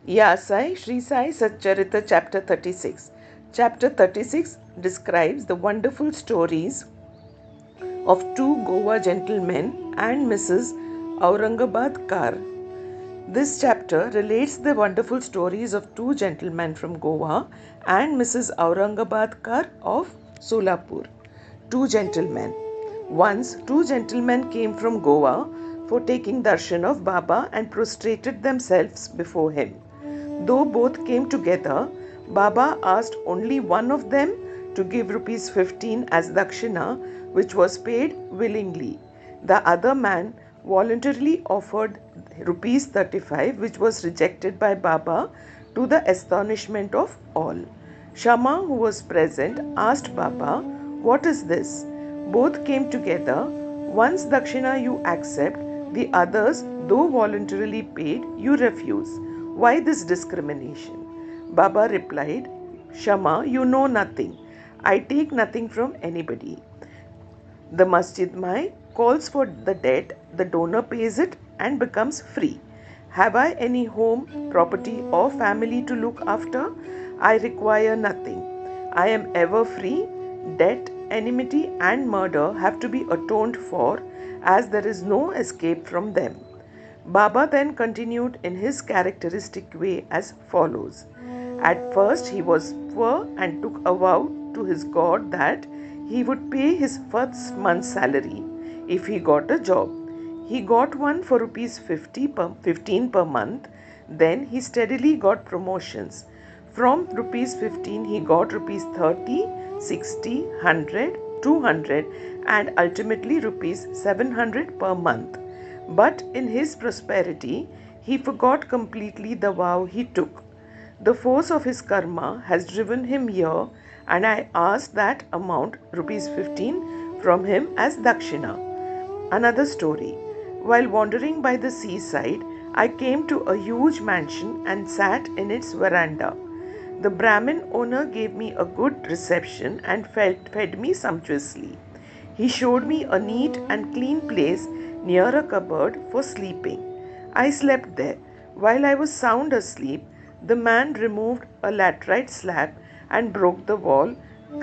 Sai, Shri Sai, Satcharitra, Chapter 36. Chapter 36 describes the wonderful stories of two Goa gentlemen and Mrs. Aurangabad Kar. This chapter relates the wonderful stories of two gentlemen from Goa and Mrs. Aurangabad Kar of Solapur. Two gentlemen. Once, two gentlemen came from Goa for taking darshan of Baba and prostrated themselves before him. Though both came together, Baba asked only one of them to give rupees 15 as dakshina, which was paid willingly. The other man voluntarily offered rupees 35, which was rejected by Baba to the astonishment of all. Shama, who was present, asked Baba, "What is this? Both came together. Once dakshina you accept, the others, though voluntarily paid, you refuse. Why this discrimination?" Baba replied, "Shama, you know nothing. I take nothing from anybody. The Masjid Mai calls for the debt, the donor pays it and becomes free. Have I any home, property or family to look after? I require nothing. I am ever free. Debt, enmity and murder have to be atoned for, as there is no escape from them." Baba then continued in his characteristic way as follows. At first he was poor and took a vow to his God that he would pay his first month's salary if he got a job. He got one for rupees 15 per month. Then he steadily got promotions. From rupees 15 he got rupees 30, 60, 100, 200 and ultimately rupees 700 per month. But in his prosperity, he forgot completely the vow he took. The force of his karma has driven him here, and I asked that amount, rupees 15, from him as dakshina. Another story. While wandering by the seaside, I came to a huge mansion and sat in its veranda. The Brahmin owner gave me a good reception and fed me sumptuously. He showed me a neat and clean place near a cupboard for sleeping. I slept there. While I was sound asleep, the man removed a laterite slab and broke the wall,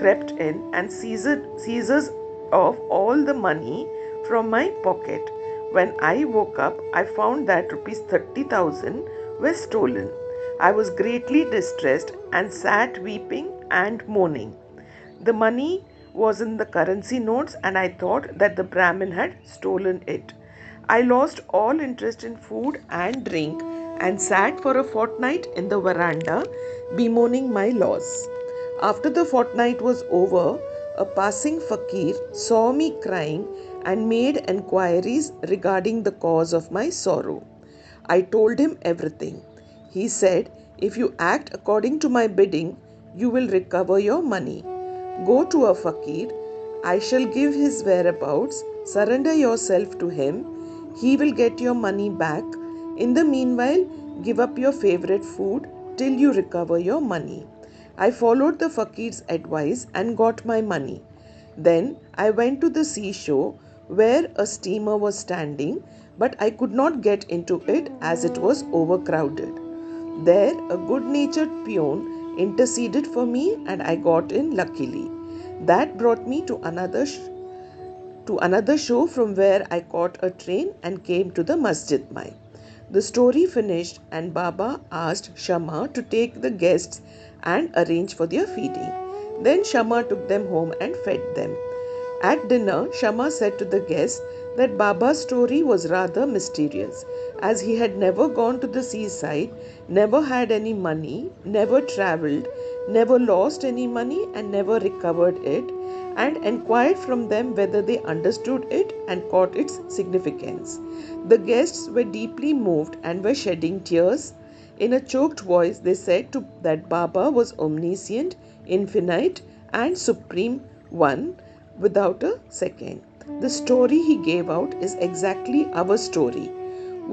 crept in and seizes off all the money from my pocket. When I woke up, I found that rupees 30,000 were stolen. I was greatly distressed and sat weeping and moaning. The money was in the currency notes and I thought that the Brahmin had stolen it. I lost all interest in food and drink and sat for a fortnight in the veranda bemoaning my loss. After the fortnight was over, a passing fakir saw me crying and made enquiries regarding the cause of my sorrow. I told him everything. He said, "If you act according to my bidding, you will recover your money. Go to a fakir. I shall give his whereabouts. Surrender yourself to him. He will get your money back. In the meanwhile, give up your favorite food till you recover your money." I followed the fakir's advice and got my money. Then I went to the seashore where a steamer was standing, but I could not get into it as it was overcrowded. There, a good-natured peon interceded for me and I got in luckily. That brought me to another show from where I caught a train and came to the Masjid Mai. The story finished and Baba asked Shama to take the guests and arrange for their feeding. Then Shama took them home and fed them. At dinner, Shama said to the guests that Baba's story was rather mysterious, as he had never gone to the seaside, never had any money, never travelled, never lost any money and never recovered it, and inquired from them whether they understood it and caught its significance. The guests were deeply moved and were shedding tears. In a choked voice, they said that Baba was omniscient, infinite, and supreme one without a second. The story he gave out is exactly our story.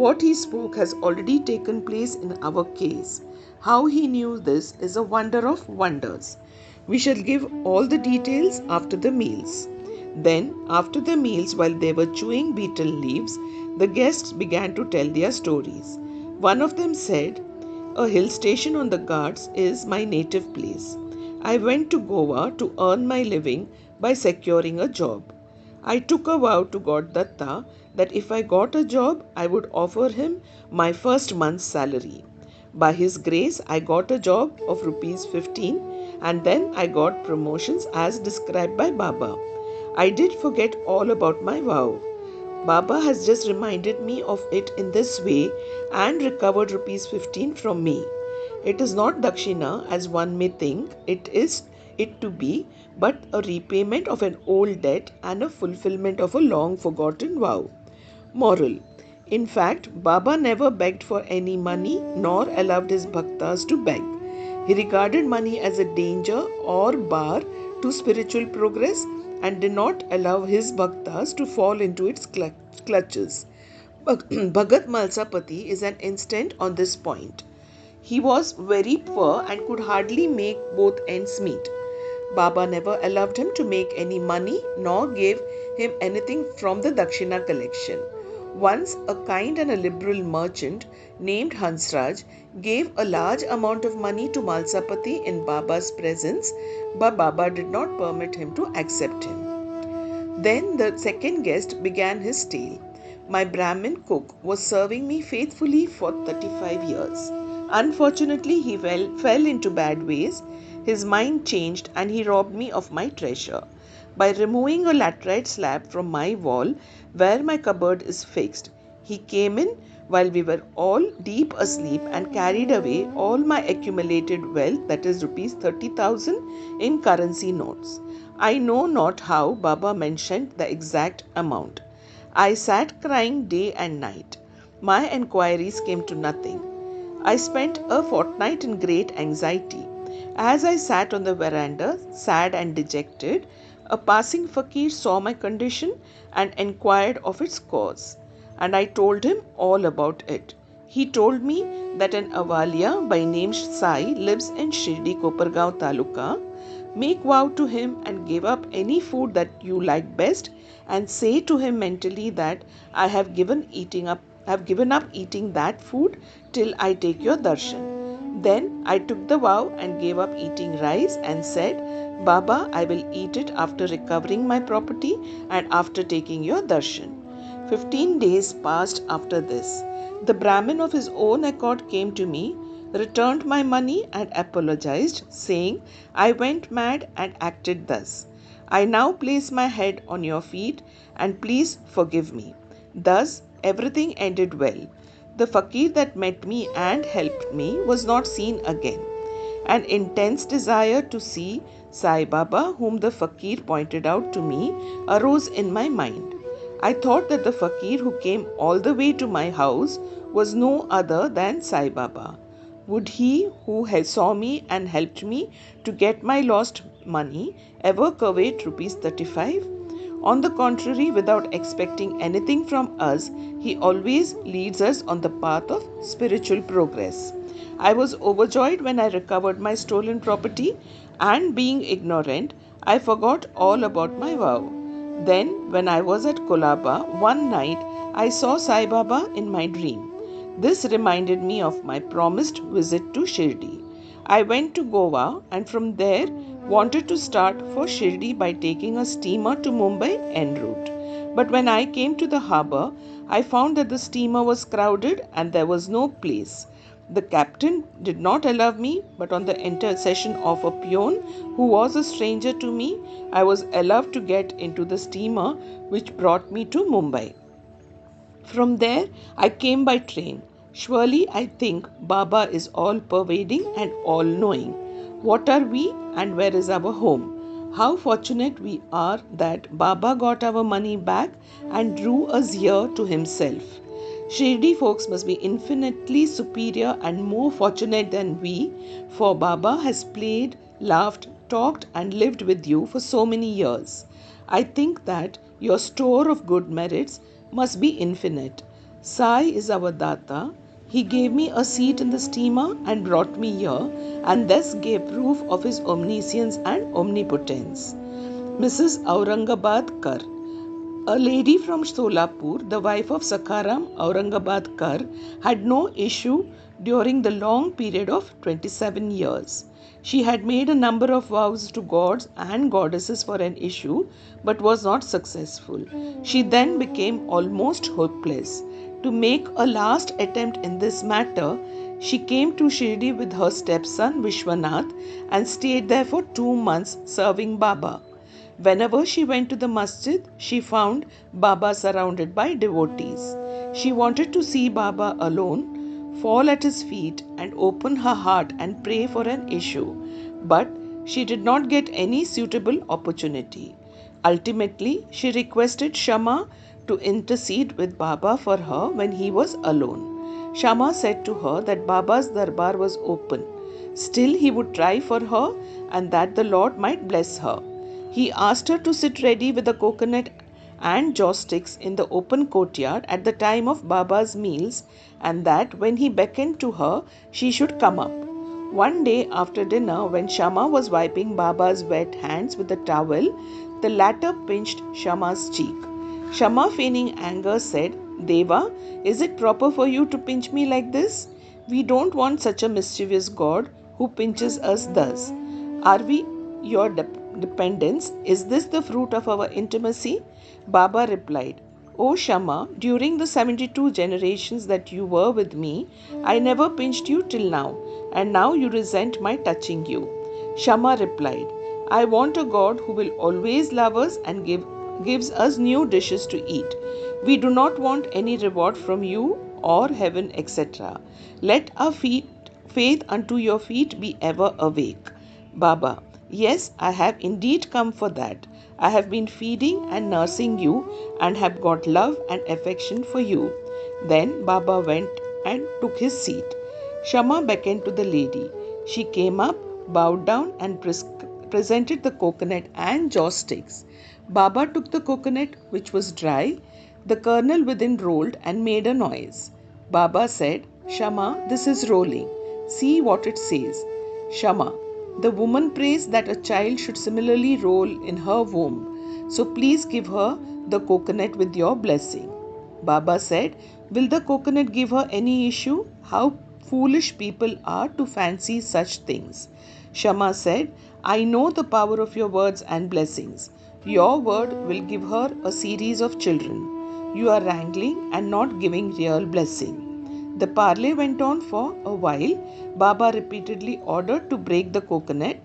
What he spoke has already taken place in our case. How he knew this is a wonder of wonders. We shall give all the details after the meals. Then, after the meals, while they were chewing betel leaves, the guests began to tell their stories. One of them said, A hill station on the Ghats is my native place. I went to Goa to earn my living by securing a job. I took a vow to God Datta that if I got a job, I would offer him my first month's salary. By his grace, I got a job of rupees 15 and then I got promotions as described by Baba. I did forget all about my vow. Baba has just reminded me of it in this way and recovered rupees 15 from me. It is not dakshina as one may think it to be, but a repayment of an old debt and a fulfillment of a long forgotten vow. Moral. In fact, Baba never begged for any money nor allowed his bhaktas to beg. He regarded money as a danger or bar to spiritual progress and did not allow his bhaktas to fall into its clutches. Bhagat Malsapati is an instant on this point. He was very poor and could hardly make both ends meet. Baba never allowed him to make any money nor gave him anything from the Dakshina collection. Once a kind and a liberal merchant named Hansraj gave a large amount of money to Malsapati in Baba's presence, but Baba did not permit him to accept him. Then the second guest began his tale. My Brahmin cook was serving me faithfully for 35 years. Unfortunately, he fell into bad ways. His mind changed and he robbed me of my treasure. By removing a laterite slab from my wall where my cupboard is fixed, he came in while we were all deep asleep and carried away all my accumulated wealth, that is rupees 30,000 in currency notes. I know not how Baba mentioned the exact amount. I sat crying day and night. My enquiries came to nothing. I spent a fortnight in great anxiety. As I sat on the veranda, sad and dejected, a passing fakir saw my condition and enquired of its cause, and I told him all about it. He told me that an Avalia by name Sai lives in Shirdi Kopargaon Taluka. Make vow to him and give up any food that you like best, and say to him mentally that I have given up eating that food till I take your darshan. Then I took the vow and gave up eating rice and said, Baba, I will eat it after recovering my property and after taking your darshan. 15 days passed after this. The Brahmin of his own accord came to me, returned my money and apologized, saying, I went mad and acted thus. I now place my head on your feet and please forgive me. Thus everything ended well. The fakir that met me and helped me was not seen again. An intense desire to see Sai Baba, whom the fakir pointed out to me, arose in my mind. I thought that the fakir who came all the way to my house was no other than Sai Baba. Would he who saw me and helped me to get my lost money ever covet rupees 35? On the contrary, without expecting anything from us, he always leads us on the path of spiritual progress. I was overjoyed when I recovered my stolen property, and being ignorant, I forgot all about my vow. Then, when I was at Kolaba, one night I saw Sai Baba in my dream. This reminded me of my promised visit to Shirdi. I went to Goa and from there wanted to start for Shirdi by taking a steamer to Mumbai en route. But when I came to the harbour, I found that the steamer was crowded and there was no place. The captain did not allow me, but on the intercession of a peon who was a stranger to me, I was allowed to get into the steamer which brought me to Mumbai. From there, I came by train. Surely I think Baba is all pervading and all knowing. What are we and where is our home? How fortunate we are that Baba got our money back and drew us here to himself. Shirdi folks must be infinitely superior and more fortunate than we, for Baba has played, laughed, talked and lived with you for so many years. I think that your store of good merits must be infinite. Sai is our Data. He gave me a seat in the steamer and brought me here, and thus gave proof of his omniscience and omnipotence. Mrs. Aurangabad Kar. A lady from Solapur, the wife of Sakharam Aurangabad Kar, had no issue during the long period of 27 years. She had made a number of vows to gods and goddesses for an issue, but was not successful. She then became almost hopeless. To make a last attempt in this matter, she came to Shirdi with her stepson Vishwanath and stayed there for 2 months serving Baba. Whenever she went to the masjid, she found Baba surrounded by devotees. She wanted to see Baba alone, fall at his feet and open her heart and pray for an issue, but she did not get any suitable opportunity. Ultimately, she requested Shama to intercede with Baba for her when he was alone. Shama said to her that Baba's darbar was open. Still, he would try for her and that the Lord might bless her. He asked her to sit ready with a coconut and joss sticks in the open courtyard at the time of Baba's meals, and that when he beckoned to her, she should come up. One day after dinner, when Shama was wiping Baba's wet hands with a towel, the latter pinched Shama's cheek. Shama, feigning anger, said, "Deva, is it proper for you to pinch me like this? We don't want such a mischievous God who pinches us thus. Are we your dependents? Is this the fruit of our intimacy?" Baba replied, "O Shama, during the 72 generations that you were with me, I never pinched you till now, and now you resent my touching you." Shama replied, "I want a God who will always love us and gives us new dishes to eat. We do not want any reward from you or heaven, etc. Let our faith unto your feet be ever awake." Baba: "Yes, I have indeed come for that. I have been feeding and nursing you and have got love and affection for you." Then Baba went and took his seat. Shama beckoned to the lady. She came up, bowed down and presented the coconut and joss sticks. Baba took the coconut, which was dry. The kernel within rolled and made a noise. Baba said, "Shama, this is rolling. See what it says." Shama: "The woman prays that a child should similarly roll in her womb. So please give her the coconut with your blessing." Baba said, "Will the coconut give her any issue? How foolish people are to fancy such things." Shama said, "I know the power of your words and blessings. Your word will give her a series of children. You are wrangling and not giving real blessing." The parley went on for a while. Baba repeatedly ordered to break the coconut,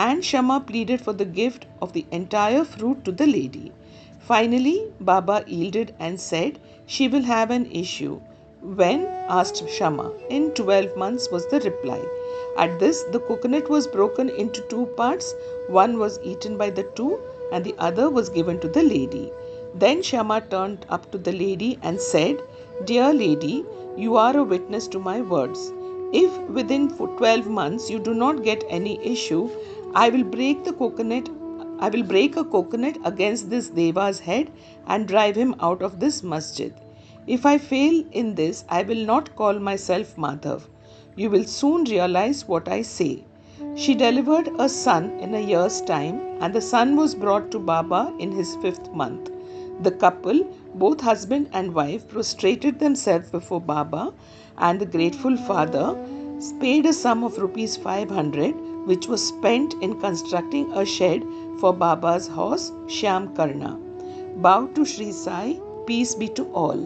and Shama pleaded for the gift of the entire fruit to the lady. Finally, Baba yielded and said she will have an issue. "When?" asked Shama. "In 12 months," was the reply. At this, the coconut was broken into 2 parts. One was eaten by the two, and the other was given to the lady. Then Shama turned up to the lady and said, "Dear lady, you are a witness to my words. If within 12 months you do not get any issue, I will break a coconut against this Deva's head and drive him out of this masjid. If I fail in this, I will not call myself Madhav. You will soon realize what I say." She delivered a son in a year's time, and the son was brought to Baba in his 5th month. The couple, both husband and wife, prostrated themselves before Baba, and the grateful father paid a sum of rupees 500, which was spent in constructing a shed for Baba's horse Shyam Karna. Bow to Shri Sai, peace be to all.